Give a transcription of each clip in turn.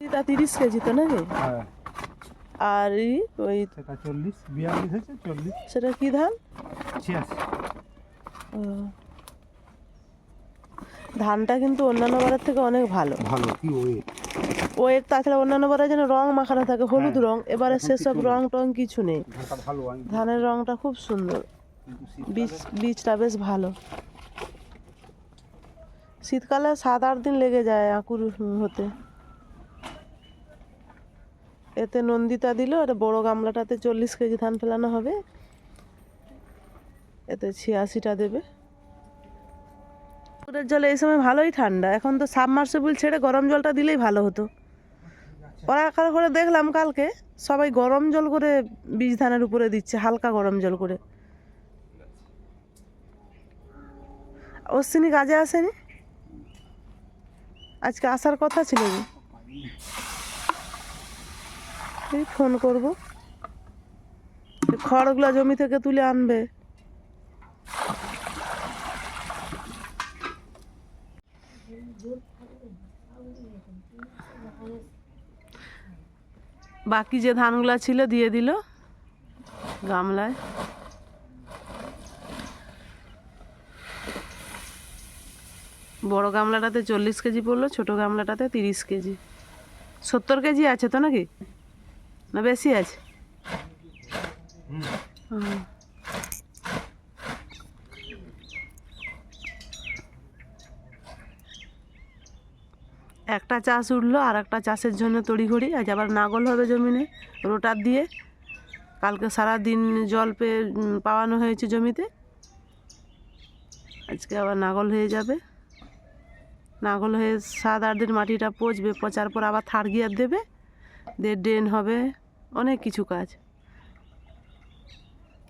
তা 30 কেজি তো নাকি? হ্যাঁ, আর ওই সেটা 40, 42 হয়েছে 40, সেটা কি ধান? 86। ও, ধানটা কিন্তু অন্যান্য বারের থেকে অনেক ভালো। ভালো কি ওয়েট? ওয়েট তাছাড়া অন্যান্য বারে যেন রং মাখানো থাকে, হলুদ হ্যাঁ, রং, এবারে এখন সেসব কিছু রং নেই। টং কিছু নেই। ধানটা ভালো আমি ধানের রংটা খুব সুন্দর, কিন্তু বীজটা বেশ ভালো। শীতকালে 7-8 দিন লেগে যায় আঁকুর হতে। এতে নন্দিতা দিল, এটা বড় গামলাটাতে 40 কেজি ধান ফেলানো হবে, এতে 86টা দেবে। পুকুরের জলে এই সময় ভালোই ঠান্ডা, এখন তো সাবমার্সিবল ছেড়ে গরম জলটা দিলেই ভালো হতো। ওরা করে দেখলাম কালকে সবাই গরম জল করে বীজ ধানের উপরে দিচ্ছে, হালকা গরম জল করে। অশ্বিনী কাজে আসেনি, আজকে আসার কথা ছিল যে, এই ফোন করব, খড়গুলো জমি থেকে তুলে আনবে। বাকি যে ধানগুলো ছিল দিয়ে দিল গামলায়। বড় গামলাটাতে 40 কেজি পড়লো, ছোট গামলাটাতে 30 কেজি। 70 কেজি আছে তো নাকি, না বেশি আছে? হুম। একটা চাষ উঠলো, আর একটা চাষের জন্য তড়িঘড়ি। আজ আবার নাগল হবে জমিনে রোটার দিয়ে। কালকে সারা দিন জল পেয়ে পাওয়ানো হয়েছে জমিতে, আজকে আবার নাগল হয়ে যাবে। নাগল হয়ে 7-8 দিন মাটিটা পচবে, পচার পর আবার থার্ড গিয়ার দেবে, দিয়ে ড্রেন হবে, অনেক কিছু কাজ।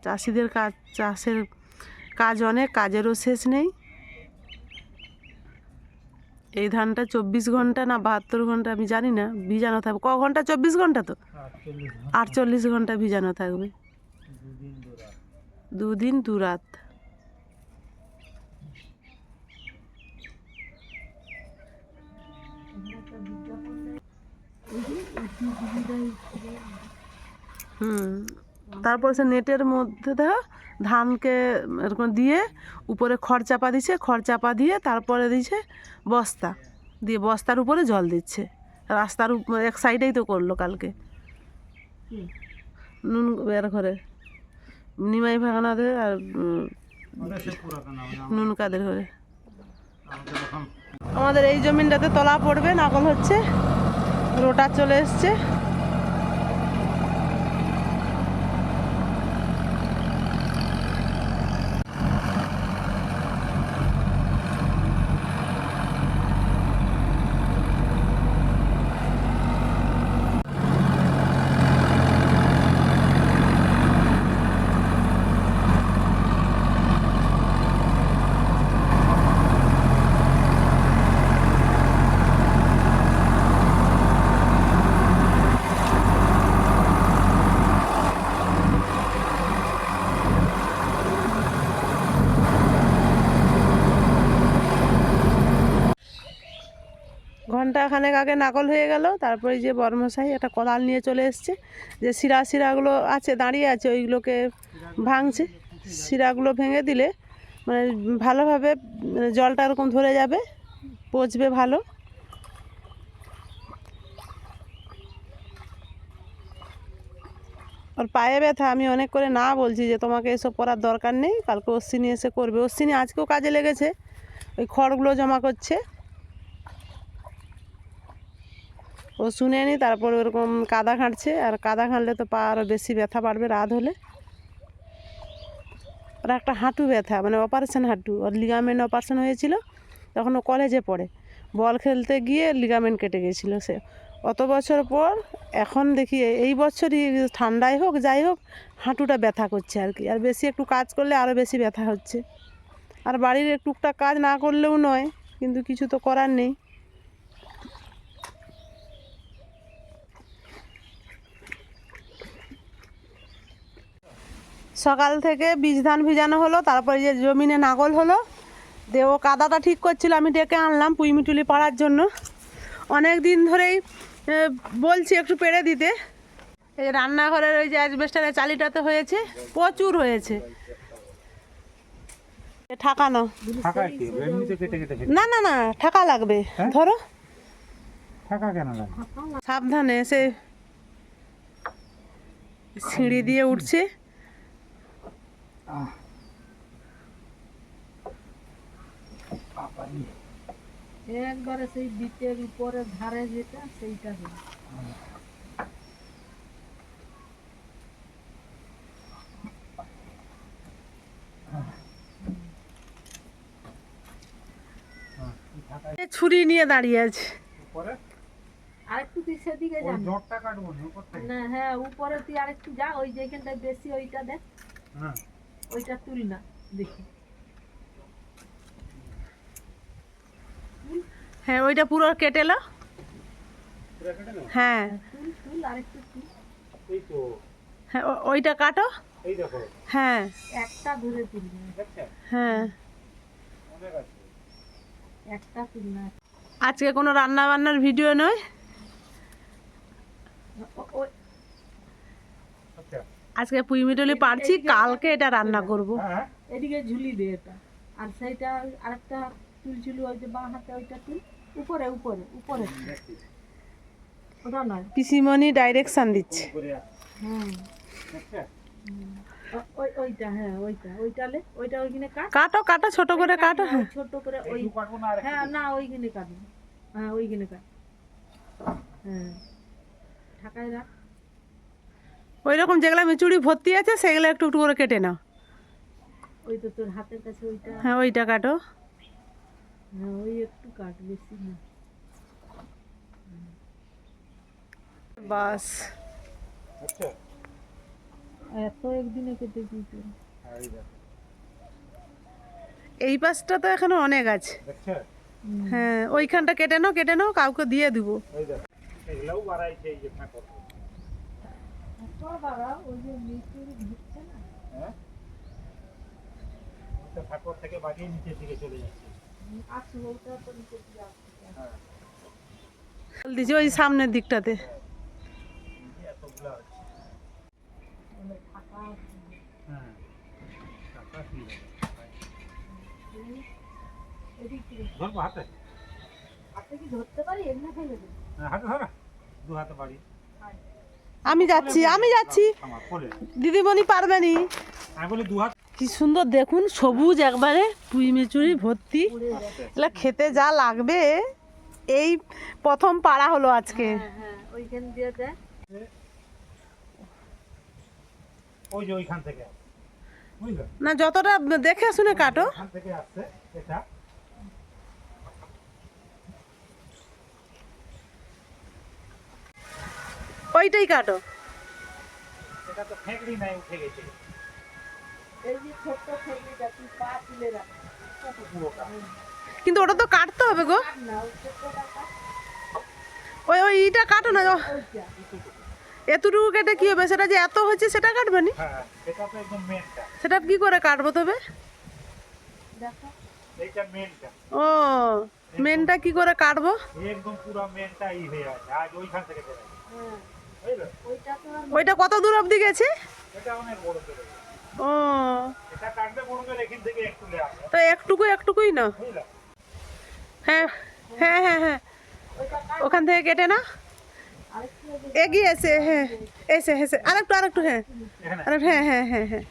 চাষিদের কাজ, চাষের কাজ অনেক, কাজেরও শেষ নেই। এই ধানটা 24 ঘন্টা না 72 ঘন্টা আমি জানি না ভিজানো থাকবে। ক ঘন্টা? 24 ঘন্টা তো 48 ঘন্টা ভিজানো থাকবে, 2 দিন 2 রাত। তারপর সে নেটের মধ্যে দেখো ধানকে এরকম দিয়ে উপরে খড় চাপা দিচ্ছে, খড় চাপা দিয়ে তারপরে দিচ্ছে বস্তা দিয়ে, বস্তার উপরে জল দিচ্ছে। রাস্তার এক সাইডেই তো করলো কালকে নুন বের ঘরে, নিমাই ভাগানাদের আর নুন কাদের ঘরে। আমাদের এই জমিনটাতে তলা পড়বে, নাগল হচ্ছে, রোটার চলে এসছে। ঘন্টাখানেক আগে নাগল হয়ে গেল, তারপরে যে বর্মশাই একটা কোদাল নিয়ে চলে এসছে, যে শিরাগুলো আছে দাঁড়িয়ে আছে ওইগুলোকে ভাঙছে। শিরাগুলো ভেঙে দিলে মানে ভালোভাবে জলটা এরকম ধরে যাবে, পচবে ভালো। ওর পায়ে ব্যথা, আমি অনেক করে না বলছি যে তোমাকে এসব করার দরকার নেই, কালকে অশ্বিনী এসে করবে। অশ্বিনী আজকেও কাজে লেগেছে, ওই খড়গুলো জমা করছে। ও শুনে নি, তারপর ওরকম কাদা ঘাঁটছে, আর কাদা ঘাঁটলে তো পা আরও বেশি ব্যথা বাড়বে রাত হলে। ওর একটা হাঁটু ব্যথা, মানে অপারেশন হাঁটু, ওর লিগামেন্ট অপারেশন হয়েছিল, তখন ও কলেজে পড়ে, বল খেলতে গিয়ে লিগামেন্ট কেটে গেছিলো। সে অত বছর পর এখন দেখি এই বছরই ঠান্ডাই হোক যাই হোক হাঁটুটা ব্যথা করছে আর কি, আর বেশি একটু কাজ করলে আরও বেশি ব্যথা হচ্ছে। আর বাড়ির টুকটাক কাজ না করলেও নয়, কিন্তু কিছু তো করার নেই। সকাল থেকে বীজ ধান ভিজানো হলো, তারপরে যে জমিনে নাগল হলো, দিয়ে ও কাদাটা ঠিক করছিল, আমি ডেকে আনলাম পুঁইমিটুলি পাড়ার জন্য। অনেক দিন ধরেই বলছি একটু পেড়ে দিতে। এই যে রান্নাঘরের ওই যে অ্যাসবেস্টারের চালিটাতে হয়েছে, প্রচুর হয়েছে ঠাকানো। ফাঁকা কি এমনিতে কেটে কেটে ফেলি। না না না, ঠাকা লাগবে। হ্যাঁ? ধরো ফাঁকা কেন লাগে? সাবধানে, সে সিঁড়ি দিয়ে উঠছে। আহ, বাবারে। একবারে সেই বিটের উপরে ধারে যেটা সেইটা হলো। ছুরি নিয়ে দাঁড়িয়ে আছে। উপরে আরেকটু তুই সেদিকে ওই যা না। জটটা কাটবো না উপর থেকে। না হ্যাঁ উপরে তুই আরেকটু যা, ওই যেখানটায় বেশি ওইটা দেখ, হ্যাঁ ওইটা তুল না দেখি। হ্যাঁ ওইটা পুরো কেটে লো। পুরো কেটে দাও। হ্যাঁ তুল তুল আরেকটু তুল। এই তো হ্যাঁ ওইটা কাটো। এই দেখো হ্যাঁ একটা ধরে তুলবি, দেখছেন হ্যাঁ। অনেক আছে। একটা তুল না। আজকে কোনো রান্না বান্নার ভিডিও নয়, ওই আচ্ছা আজকে পুঁই মিটলি পারছি, কালকে এটা রান্না করব। হ্যাঁ এদিকে ঝুলি দে এটা, আর সেইটা আরেকটা তুলছিল ওই যে বাঁ হাতে ওইটা তুল। উপরে উপরে উপরে দেখছি ওটা নয়। পিসিমণি ডাইরেকশন দিচ্ছে। করে আসছে হুম দেখছেন। ওইটা হ্যাঁ ওইটা ওইটালে ওইটা ওইখানে কাট। কাটো কাটো ছোট করে কাটো। হ্যাঁ ছোট করে ওই একটু কাটবো না আর হ্যাঁ না ওইখানে কাটবো। হ্যাঁ ওইখানে কাট। হ্যাঁ ঢাকায় রাখ। ওই রকম যেগুলো মিচুড়ি ভর্তি আছে সেগুলো একটু একটু করে কেটে নাও। ওই তো তোর হাতের কাছে ওইটা। হ্যাঁ ওইটা কাটো। হ্যাঁ ওই একটু কাট, বেশি না। বাস আচ্ছা এত একদিনে কেটে দিতে। আর এই দেখো এই পাশটা তো এখনো অনেক আছে। দেখছেন হ্যাঁ ওইখানটা কেটে নাও কাউকে দিয়ে দিব। এই দেখো এগুলাও বাড়াইছে এই যে ফাঁকর। এত বাড়া ওই যে মিষ্টির ঢুকছে না। হ্যাঁ এটা ফাঁকর থেকে বাগিয়ে নিচের দিকে চলে যাচ্ছে। আসছে ওইটা তো নিচে দিয়ে আসছে। হ্যাঁ দিছি ওই সামনের দিকটাতে। এই যে এতগুলা আছে। মানে ঢাকা হ্যাঁ টাকা কি লাগে? এদিক থেকে ধরবো হাতে। আপনি কি ধরতে পারি? এমনি ফেলে দেবো। হ্যাঁ, হাতে ধরা দু হাতে বাড়ি। আমি যাচ্ছি আমার কোলে। দিদিমণি পারবেনি। আমি বলি দু হাত। কি সুন্দর দেখুন, সবুজ একবারে পুঁই মিচুড়ি ভর্তি। এগুলো খেতে যা লাগবে। এই প্রথম পাড়া হলো আজকে। হ্যাঁ হ্যাঁ ওইখান দিয়ে দেখ। ওই যে ওইখান থেকে আসছে। বুঝলে? না যতটা দেখে শুনে কাটো। ওইখান থেকে আসছে এটা। ওইটাই কাটো। এটা তো ফেকড়ি নাই, উঠে গেছে। এই যে ছোট্ট ফেলিটা তুই পা তুলে রাখ। কত পুরোটা। কিন্তু ওটা তো কাটতে হবে গো। কাট না ওই ছোট্টটা কাট। ওই ওই ইটা কাটো না। ওইটা এতটুকু কেটে কি হবে? সেটা যে এত হচ্ছে সেটা কাটবে নি। হ্যাঁ এটা তো একদম মেনটা। সেটা কি করে কাটবো তবে? দেখো। এইটা মেনটা। ও মেনটা কি করে কাটবো? একদম পুরো মেনটা ই হয়ে আছে। আজ ওইখান থেকে বের হয়েছে। হ্যাঁ বুঝলে? ওইটা তো আর ওইটা কত দূর অবধি গেছে? এটা অনেক বড় বের হয়েছে। ও এটা কাটবে পড়বে এখান থেকে একটু লে আসবে। তো একটুকুই না। বুঝলে? হ্যাঁ হ্যাঁ হ্যাঁ হ্যাঁ ওইটা কাট। ওখান থেকে কেটে না। আরেকটু এগিয়ে এসে হ্যাঁ এসে আরেকটু হ্যাঁ এখানে আরে হ্যাঁ হ্যাঁ হ্যাঁ হ্যাঁ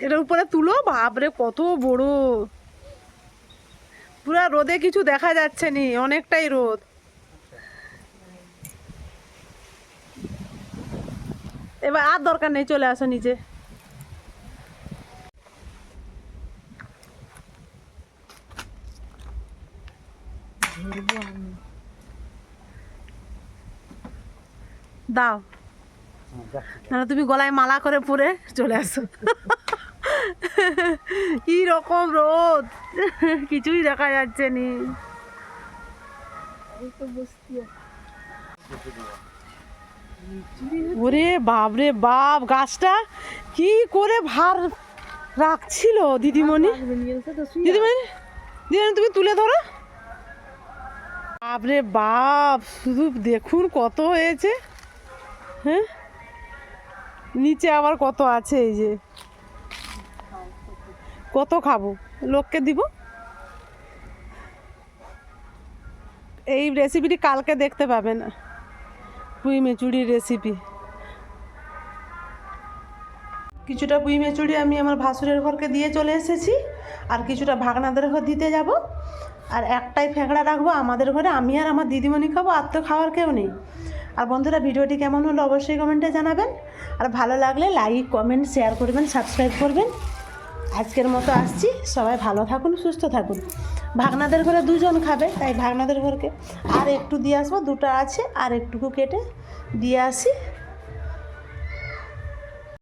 এটার উপরে তুলো। বাপরে কত বড়! পুরা রোদে কিছু দেখা যাচ্ছে নি, অনেকটাই রোদ। এবার আর দরকার নেই, চলে আসো নিচে। ধরবো আমি। দাও, হ্যাঁ, যাচ্ছি। না তুমি গলায় মালা করে পরে চলে আসো। কি রকম রোদ, কিছুই দেখা যাচ্ছে নি। এই তো বসতি আছে। ওরে বাপরে বাপ, গাছটা কি করে ভার রাখছিল দিদিমণি। আসবে নিয়ে এসে তো শুয়ে দিদিমণি দিদিমণি তুমি তুলে ধরো। বাপরে বাপ, শুধু দেখুন কত হয়েছে। হ্যাঁ, নিচে আবার কত আছে, এই যে কত খাবো, লোককে দিব। এই রেসিপিটি কালকে দেখতে পাবেন, পুঁই মেচুড়ির রেসিপি। কিছুটা পুঁই মেচুড়ি আমি আমার ভাসুরের ঘরকে দিয়ে চলে এসেছি, আর কিছুটা ভাগনাদের ঘর দিতে যাব, আর একটাই ফ্যাঁকড়া রাখবো আমাদের ঘরে, আমি আর আমার দিদিমণি খাবো, আর তো খাওয়ার কেউ নেই। আর বন্ধুরা, ভিডিওটি কেমন হলো অবশ্যই কমেন্টে জানাবেন, আর ভালো লাগলে লাইক কমেন্ট শেয়ার করবেন, সাবস্ক্রাইব করবেন। আজকের মতো আসছি, সবাই ভালো থাকুন, সুস্থ থাকুন। ভাগনাদের ঘরে 2 জন খাবে, তাই ভাগনাদের ঘরকে আর একটু দিয়ে আসবো, 2টা আছে, আর একটুকু কেটে দিয়ে আসি।